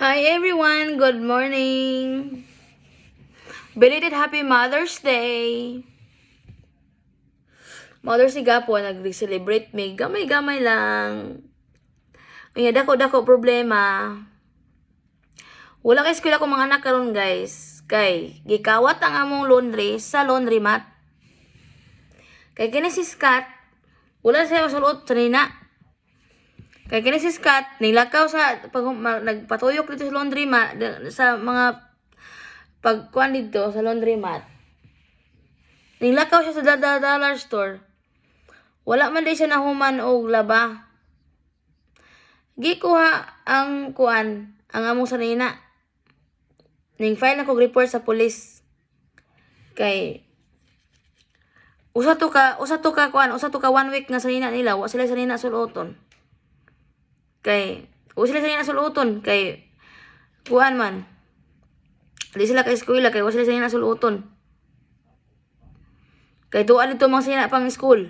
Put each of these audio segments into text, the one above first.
Hi everyone, good morning. Belated Happy Mother's Day. Mother's Day gapo nag-celebrate me. Gamay-gamay lang. May dako-dako problema. Wala kay eskwela ko mga anak karon guys. Kay gikawat ang among laundry sa laundry mat. Kay kini si Scott, wala siya masulot sa nina. Kaya kini si Scott, nilakaw sa nagpatuyok dito sa laundry mat, sa mga pagkuan dito sa laundry mat. Nilakaw siya sa dollar store. Wala man di siya nahuman og laba. Gikuha ang kuan, ang among sanina. Ning file na kog report sa police. Kay usa to ka 1 week nga sanina nila, wa sila sanina suluton. Kay sila sa nasuluton kay kuan man di sila kay eskwela kay sila sa nasuluton kay tuwa dito mga sina pang school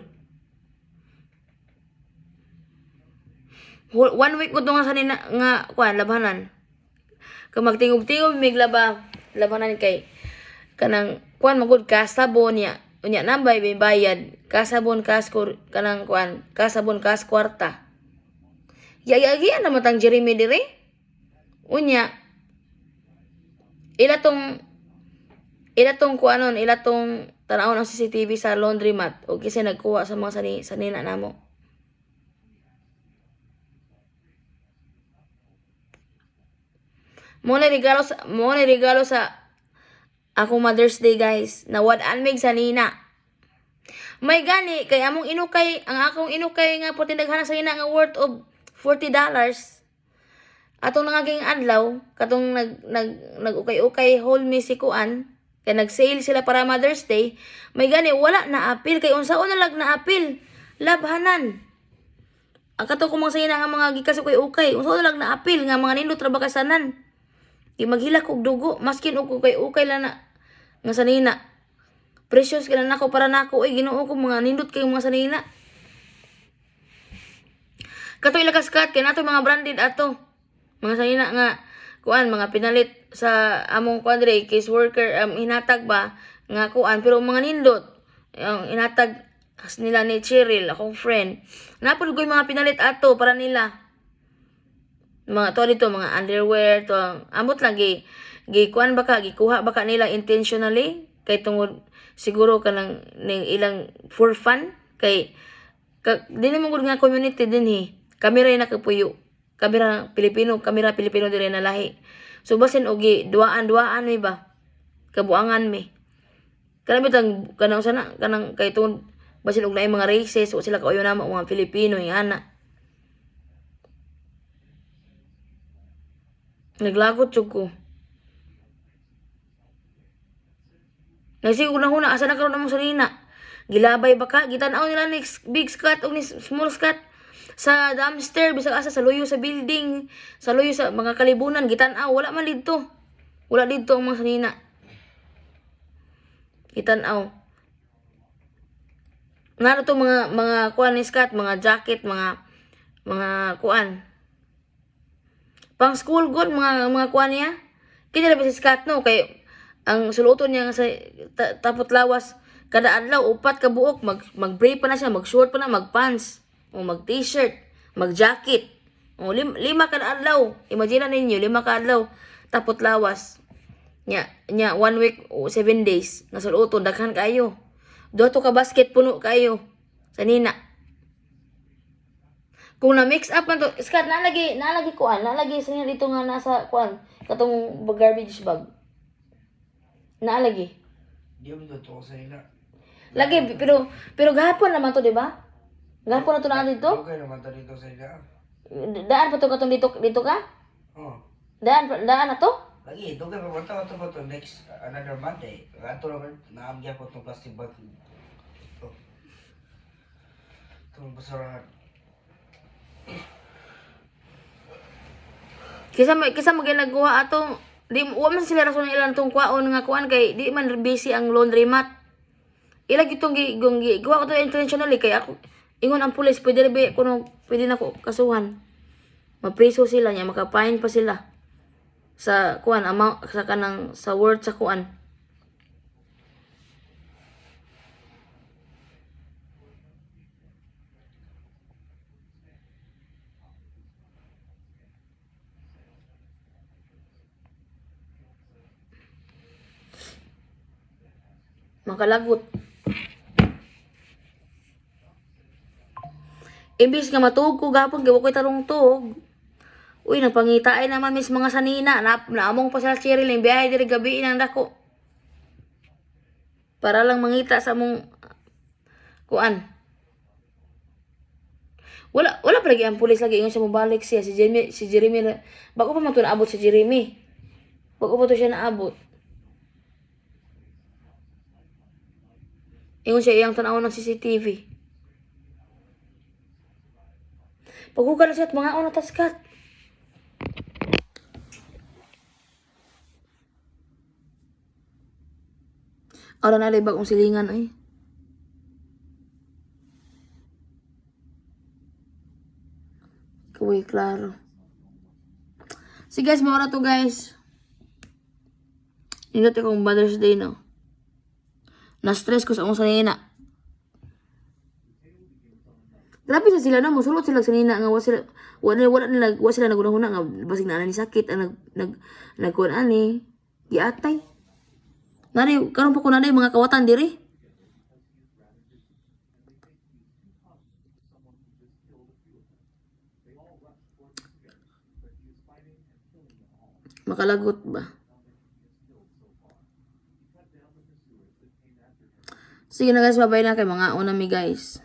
1 week ko nga sanina nga kuan labanan kay magtingog-tingog mig labanan kay kanang kuan magud kasabon niya unya nambay bayad kasabon kaskor kanang kuan kasabon kas kwarta. Yaya naman tang Jeremy dire. Unya. Ilatong kuanon, ilatong tanawon ang CCTV sa laundry mat. O kasi nagkuha sa mga sanina namo. Mo na regalo sa akong Mother's Day guys. Na wad-an mig sanina. May gani kay among inukay, ang akong inukay nga puti daghana sanina nga worth of $40. Atong nangaging adlaw, katong nag-ukay-ukay whole me si kuan, kay nag-sale sila para Mother's Day, may gani wala na apil kay unsaon na lag na apil. Labhanan. Ang katong kumang sayna nga mga gikas ukay-ukay, unsaon na lag na apil nga mga nindot ra ba kasanan. Di maghilak og dugo, maskin og ukay-ukay lang na nga sanina. Precious kay nako para nako ay Ginoo ko mga nindot kay mga sanina. Kato ilakas-kat kay nato mga branded ato. Mga sanina nga kuan mga pinalit sa among kuadre case worker hinatag ba nga kuan pero mga nindot ang hinatag nila ni Cheryl akong friend. Napud koy mga pinalit ato para nila. Mga to dito mga underwear to amot lang gi kuan baka gikuha baka nila intentionally kay tungod siguro kanang ilang for fun kay dili mo gud nga community din Kamera na kapuyo. Kamera Pilipino dire na lahi. So basin ogi duaan mi ba? Kabuangan mi. Kanang bitang kanang sana kanang kay tungod basin og naay mga races o sila kauyo na mga Pilipino ana. Naglagot jud ko. Nagsiguro na huna asa na karon among sarina. Gilabay baka gitan-aw nila ni big Scott o ni small Scott. Sa dumpster, bisag asa sa luyo sa building, sa luyo sa mga kalibunan, gitan-aw, wala man dito. Wala dito ang mga sanina. Gitan-aw. Naro to mga kuan ni Scott, mga jacket, mga kuan. Pang school good mga kuan niya. Kini labi si Scott no kay ang suluton niya sa tapot lawas kada adlaw upat ka buok mag-brief pa na siya, mag-short pa na, mag-pants. O mag-t-shirt, mag-jacket. O 5 kada adlaw. Imagine ninyo 5 ka adlaw tapot lawas. Nya 1 week o 7 days nasuluton daghan kayo. Duha to ka basket puno kayo sa nina. Kung na mix up man to, Scott nalagi kuan, nalagi sa nina dito nga nasa kuan katong garbage bag. Nalagi. Di mo to sa nina. Lagi pero gahapon naman to, di ba? Gapon na to na dito? Okay naman to dito sa ila. Daan pa to katong dito ka? Oh. Daan na to? Lagi, okay pa to next another Monday. Ato na naamgya po itong plastic bag. Ito. Itong basurahan. Kisa mo ginagawa ato, wa man sila rason ilang tong kwaon nga kuan kay di man busy ang laundry mat. Ila gitong gigawa ko to intentionally kay ako ingon ang pulis pwede na ko kasuhan. Mapriso sila niya, makapain pa sila. sa kuan amount sa kanang sa word sa kuan. Makalagot. Imbis nga matuog ko gapon kay wa ko'y tarong tuog. Uy, nagpangitaay naman mis mga sanina. Naamong pa sa Cheryl yung biyahe diri gabi nang dako. Para lang mangita sa mong kuan. Wala pa lagi ang pulis lagi ingon siya mobalik siya si Jeremy bago pa man to naabot si Jeremy. Bago pa to siya naabot. Ingon siya iyang tanaw ng CCTV. Paghugan na siya at mga ono taskat. Ara na libag ang silingan ay. Kaway klaro. So guys, mawala to guys. Nindot akong Mother's Day no. Na-stress ko sa akong sanina. Grabe sa sila na mo, sulot sila sanina nga wala sila nagunahuna nga basig na ani sakit ang nagkuan ani giatay. Nari karon pa ko na mga kawatan diri. Makalagot ba? Sige na guys, bye-bye na kay mga unami guys.